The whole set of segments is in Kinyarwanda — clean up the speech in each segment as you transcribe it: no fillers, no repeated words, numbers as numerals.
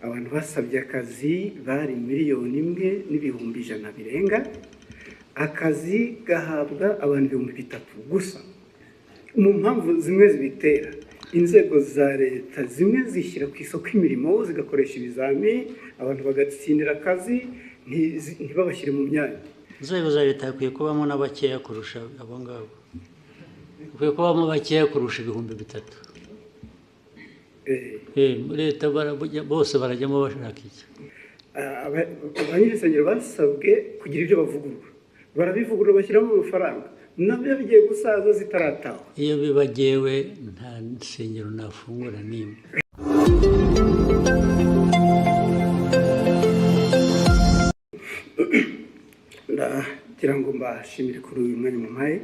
abantu basabye akazi bari 1,100,000 birenga, akazi gahabwa abantu 3,000 gusa. Mu mpamvu zimwe zibitera, inzego za leta zimwe zishyira ku isoko imirimo zigakoresha ibizami, abantu bagatsindira akazi ntibabashyire mu myanya. Inzego za leta hakwiye kubamo n'abakeya kurusha abo ngabo, hakwiye kubamo bakeya kurusha 3,000. Leta bose barajyamo bashaka iki? Abanyesengero basabwe kugira ibyo bavugurura, barabivugurura bashyiramo amafaranga, nabyo bigiye gusaza zitarataha. Iyo bibagewe nta nsengero nafungura nimwe. Ndagira ngo mbashimire kuri uyu mwanya mumpaye.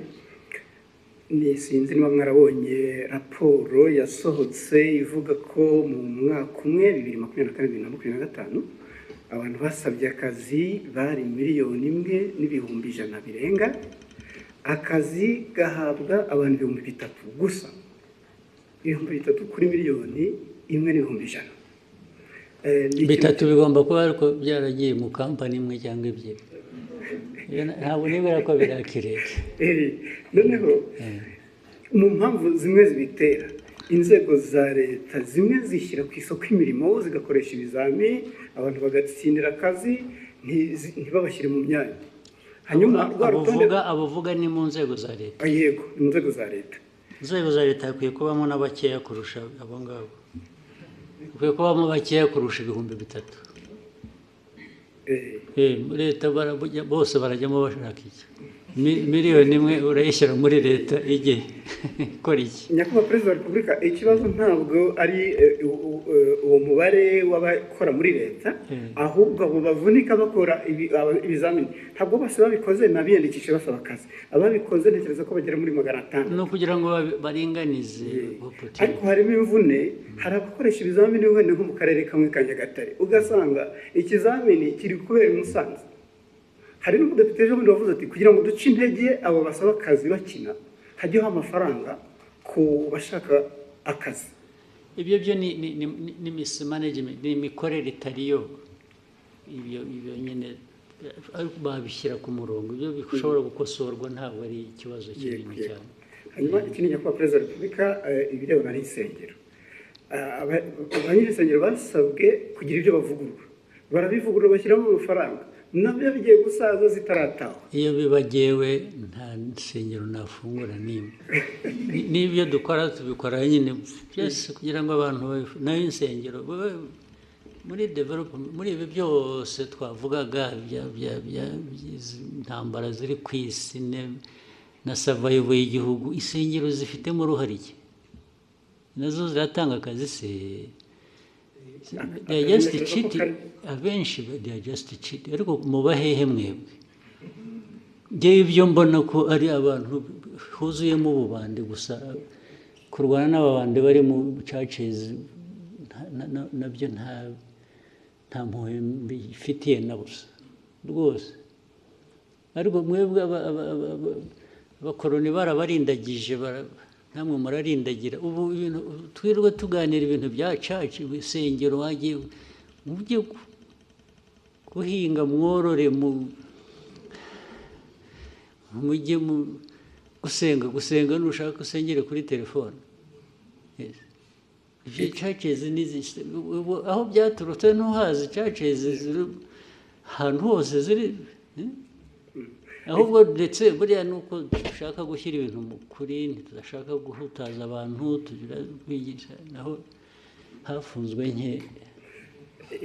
Sinzi niba mwarabonye raporo yasohotse ivuga ko mu mwaka umwe 2024-2025 abantu basabye akazi bari 1,100,000 birenga, akazi gahabwa abantu 3,000 gusa. 3,000 kuri 1,100,000. Bitatu bigomba kuba ariko byaragiye mu kampani imwe cyangwa ebyiri. Ntabwo nibera ko birakireke. Noneho mu mpamvu zimwe zibitera, inzego za leta zimwe zishyira ku isoko imirimo zigakoresha ibizami, abantu bagatsindira akazi ntibabashyire mu myanya. Hanyuma abavuga ni mu nzego za leta. Yego, mu nzego za leta. Inzego za leta hakwiye kubamo n'abakeya kurusha abo ngabo, hakwiye kubamo bakeya kurusha 3,000. Leta bose barajyamo bashaka iki? 1,000,000 urayishyira muri leta ijye ikora iki? Nyakubahwa Perezida wa Repubulika, ikibazo ntabwo ari uwo mubare w'abakora muri leta, ahubwo abo bavunika bakora ibizamini ntabwo bose babikoze n'abiyandikisha basaba akazi. Ababikoze ntekereza ko bagera muri 500. No kugira ngo baringanize. Ariko harimo imvune, hari abakoresha ibizamini wenda nko mu karere kamwe ka Nyagatare, ugasanga ikizamini kiri kubera i Musanze. Hari n'umudepite ejo bundi wavuze ati kugira ngo duce intege abo basaba akazi bakina, hajyeho amafaranga ku bashaka akazi. Ibyo ni mismanagement, ni imikorere itariyo. Ibyo nyine babishyira ku murongo, ibyo bishobora gukosorwa, ntabwo ari ikibazo kinini cyane. Hanyuma ikindi Nyakubahwa Perezida wa Repubulika, ibirebana n'isengero, abanyesengero basabwe kugira ibyo bavugurura, barabivugurura bashyiramo amafaranga, nabyo bigiye gusaza zitarataha. Iyo bibagewe nta nsengero nafungura nimwe. N'ibyo dukora tubikora nyine byose kugira ngo abantu nayo insengero muri development, muri ibi byose twavugaga intambara ziri ku isi na survival y'igihugu, insengero zifitemo uruhare iki? Nazo ziratanga akazi se? They are just cheating. Abenshi they are just cheating. Ariko mubahehe mwebwe? Ngewe ibyo mbona ko ari abantu huzuyemo ububande gusa, kurwana n'ababande bari mu churches nabyo nta mpuhwe mbifitiye na busa rwose. Ariko mwebwe abakoroni barabarindagije, namwe murarindagira. Ubu ibintu twirwe tuganira ibintu bya church, isengero wagiye mujye guhinga, mworore, mujye gusenga nushaka usengere kuri telefone. Ibyo churches aho byaturutse ntuhazi. Churches ziri ahantu hose ziri, ahubwo ndetse buriya nuko dushaka gushyira ibintu mu kuri, ntidashaka guhutaza abantu, tugira kwigisha, naho hafunzwe nke.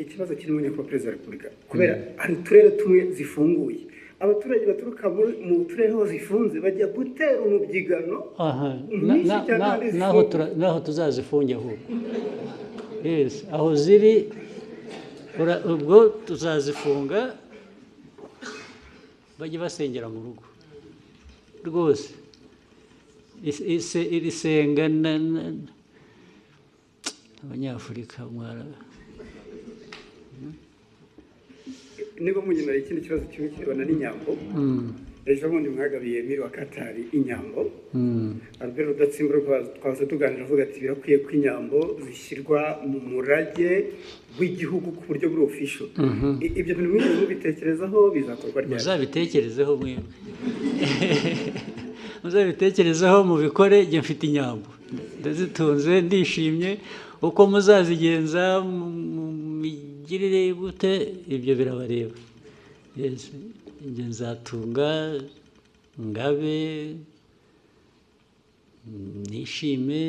Ikibazo kirimo Nyakubahwa Perezida wa Repubulika, kubera hari uturere tumwe zifunguye, abaturage baturuka mu turere ho zifunze bajya gutera umubyigano. Naho tuzazifunge ahubwo. Yes, aho ziri ubwo tuzazifunga, bajye basengera mu rugo rwose. Iri senga abanyafurika niba munyemera ikindi kibazo kimwe kirebana n'inyambo. ejo bundi mwagabiye miri wa Katari inyambo Albert Rudatsimburwa twaza tuganira avuga ati birakwiye ko inyambo zishyirwa mu murage w'igihugu ku buryo buri official. Ibyo bintu mwese mubitekerezaho bizakorwa ryari? Muzabitekerezeho mwebwe. Muzabitekerezaho mubikore, njye mfite inyambo ndazitunze ndishimye, uko muzazigenza migirire gute ibyo birabareba. Yes, njye nzatunga ngabe nishime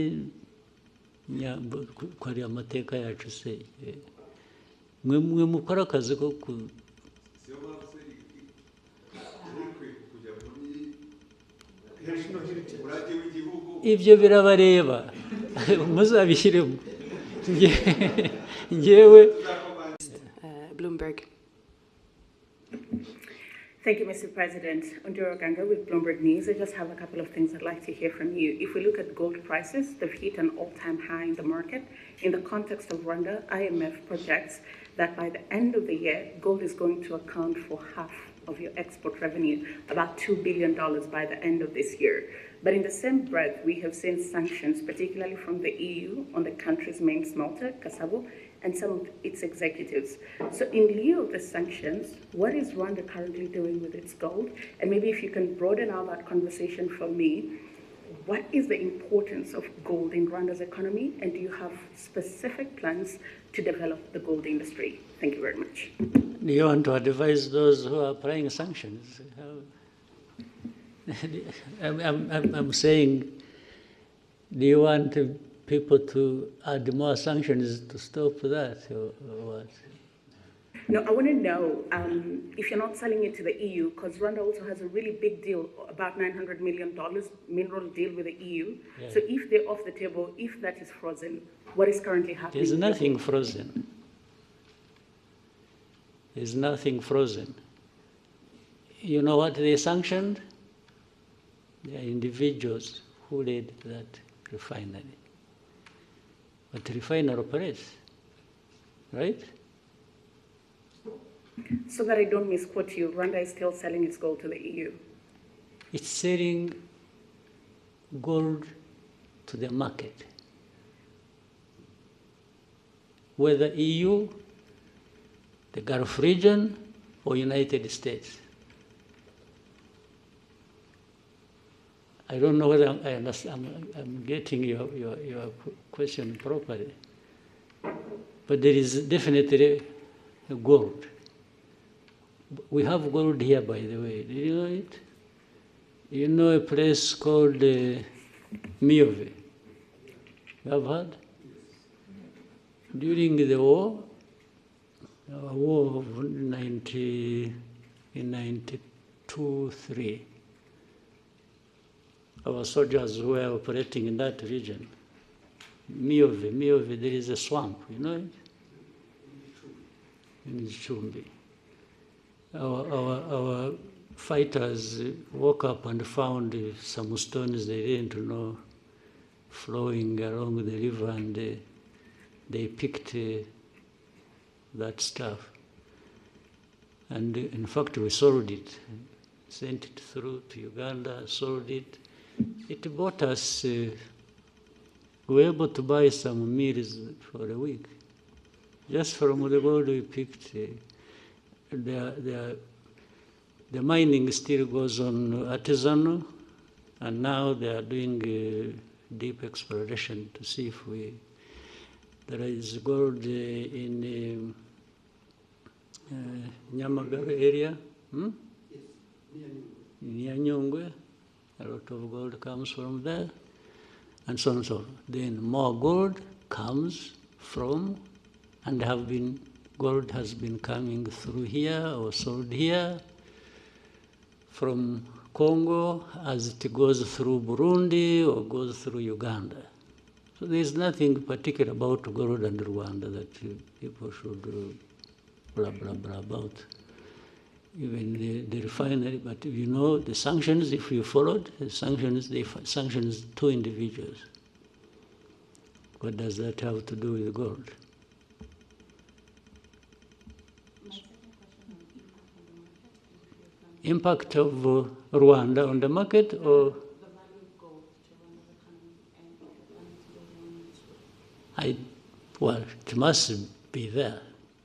nyambo ko ari amateka yacu se. Mwe mukora akazi ko ibyo birabareba muzabishyiremo njyewe. Bloomberg. Thank you, Mr. President. Ondiro Ganga with Bloomberg News. I just have a couple of things I'd like to hear from you. If we look at gold prices, they've hit an all-time high in the market. In the context of Rwanda, IMF projects that by the end of the year, gold is going to account for half of your export revenue, about $2 billion by the end of this year. But in the same breath, we have seen sanctions, particularly from the EU, on the country's main smelter, Kasabo, and some of its executives. So in lieu of the sanctions, what is Rwanda currently doing with its gold? And maybe if you can broaden out that conversation for me, what is the importance of gold in Rwanda's economy? And do you have specific plans to develop the gold industry? Thank you very much. Do you want to advise those who are applying sanctions? I'm saying, do you want people to add more sanctions to stop that, or what? No, I want to know if you're not selling it to the EU, because Rwanda also has a really big deal, about $900 million mineral deal with the EU. Yeah. So if they're off the table, if that is frozen, what is currently happening? There's nothing frozen. There's nothing frozen. You know what they sanctioned? They are individuals who led that refinery. But the refinery operates, right? So that I don't misquote you, Rwanda is still selling its gold to the EU. It's selling gold to the market. Whether EU, the Gulf region, or United States. I don't know whether I'm getting your question properly, but there is definitely gold. We have gold here, by the way. Do you know it? You know a place called Mujye? You have heard? During the war of 1992-3, our soldiers who were operating in that region, Mujye, there is a swamp, you know it? In Chumbi. Our fighters woke up and found some stones they didn't know flowing along the river, and they picked that stuff. And in fact, we sold it, sent it through to Uganda, sold it. It bought us, we were able to buy some meals for a week, just from the gold we picked. The mining still goes on artisanal, and now they are doing deep exploration to see if there is gold in Nyamagabe area, near Nyungwe. A lot of gold comes from there, and so on and so on. Then more gold comes from, and gold has been coming through here or sold here from Congo as it goes through Burundi or goes through Uganda. So there's nothing particular about gold and Rwanda that people should blah, blah, blah about. Even the refinery, but you know the sanctions, if you followed, the sanctions, they sanctions two individuals. What does that have to do with gold? impact of Rwanda on the market, or well, it must be there.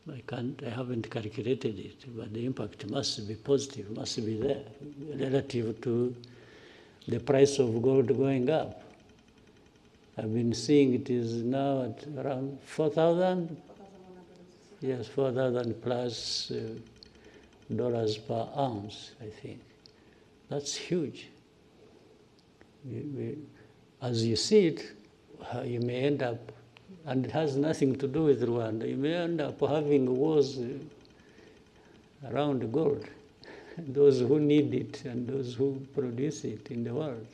I haven't calculated it, but the impact must be positive, must be there, relative to the price of gold going up. I've been seeing it is now at around 4,000. Yes, 4,000 plus dollars per ounce, I think. That's huge. As you see it, you may end up, and it has nothing to do with Rwanda, you may end up having wars around gold, those who need it and those who produce it in the world.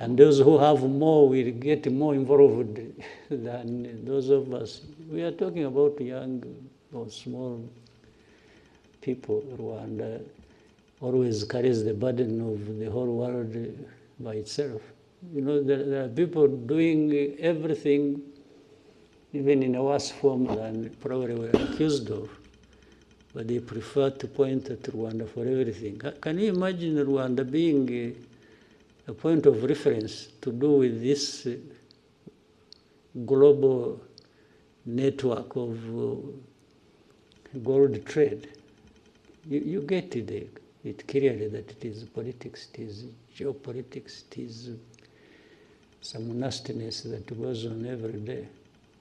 And those who have more will get more involved than those of us. We are talking about young or small people. Rwanda always carries the burden of the whole world by itself. You know, there are people doing everything, even in a worse form than probably we're accused of, but they prefer to point at Rwanda for everything. Can you imagine Rwanda being a point of reference to do with this global network of gold trade? You get it clearly that it is politics, it is geopolitics, it is some nastiness that goes on every day.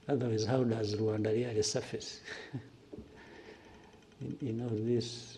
Otherwise, how does Rwanda really surface in all this?